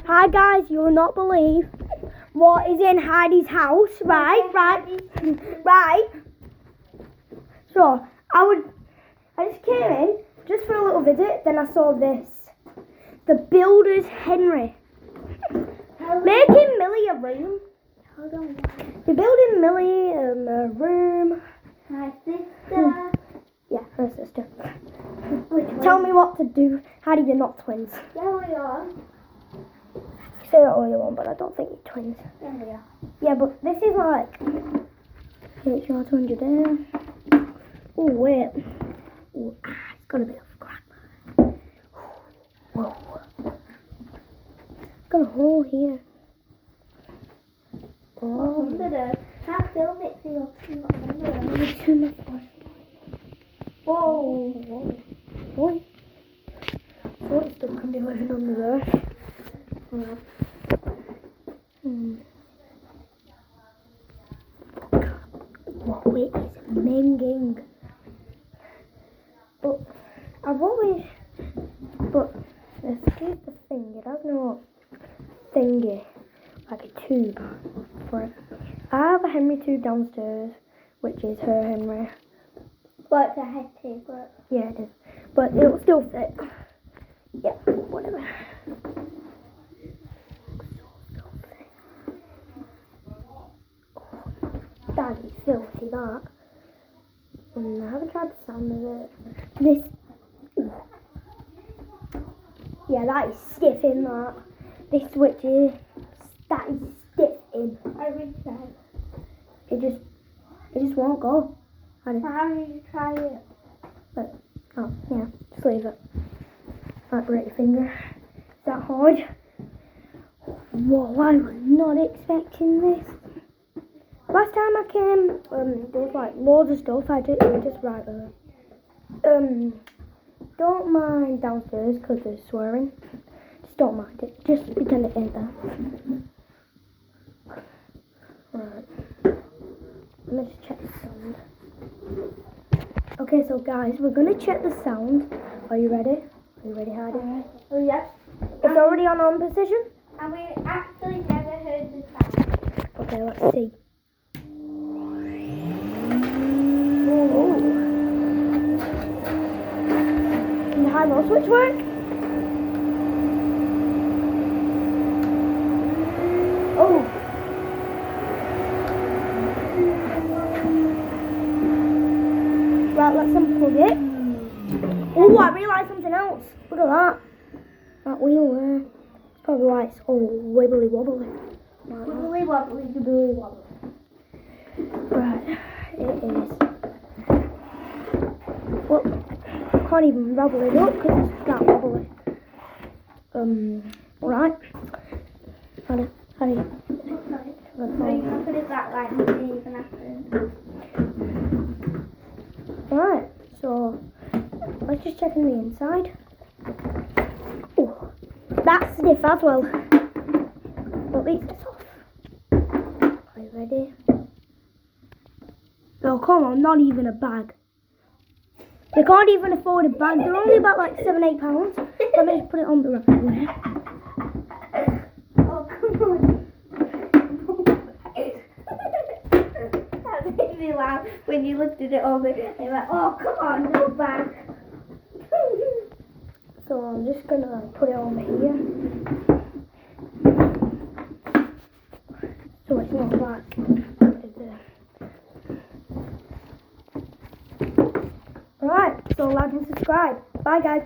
Hi guys, you will not believe what is in Heidi's house. Right. So I just came in just for a little visit. Then I saw this, the builder's Henry, making Millie a room. Hold on. You're building Millie a room. My sister. Yeah, her sister. Tell me what to do. Heidi, you're not twins. Yeah, we are. You say that all you want, but I don't think you're twins. Yeah, we are. Yeah, but this is like HR 200 there. Oh wait. Ooh, it's got a bit of crack. Whoa. Got a hole here. Oh. Can't film it so you'll Whoa. Boy. Thought it still can be living under there. Right. Whoa, it is minging. But here's the thing, it has no thingy, like a tube for it. I have a Henry tube downstairs, which is her Henry. But it's a head tape, right? Yeah, it is. But it'll still fit. Yeah, whatever. That is filthy, that. I haven't tried the sound of it. This. Ooh. Yeah, that is stiff in that. This switch is. That is stiff in. I really tried. It just won't go. How did you try it? But, oh, yeah, just leave it. Right, break your finger. Is that hard? Whoa, I was not expecting this. Last time I came, there was like loads of stuff. It was just right there. Don't mind downstairs because there's swearing. Just don't mind it. Just pretend it ain't there. Right. Let me just check the sound. Okay, so guys, we're gonna check the sound. Are you ready? Are you ready, Heidi? Oh, yeah. It's already on position. And we actually never heard the sound. Okay, let's see. Oh. Can the high-low switch work? Oh. Right, let's unplug it. Oh, I realised something else. Look at that. That wheel there. It's probably why it's all wibbly wobbly. Wibbly wobbly, wibbly wobbly. Right, it is. Well, I can't even wobble it up because it's that wobbly. Right. How do you? So you can put it back like this and you can happen. Right, so let's just check on the inside. Oh, that's stiff as well. But these are soft. Are you ready? Oh, come on, not even a bag. They can't even afford a bag. They're only about like £7-8. Let me just put it on the right way. Oh, come on. That made me laugh when you looked at it over and you went, oh, come on, no bag. So I'm just gonna put it on here. So it's not black. Alright, so like and subscribe. Bye guys.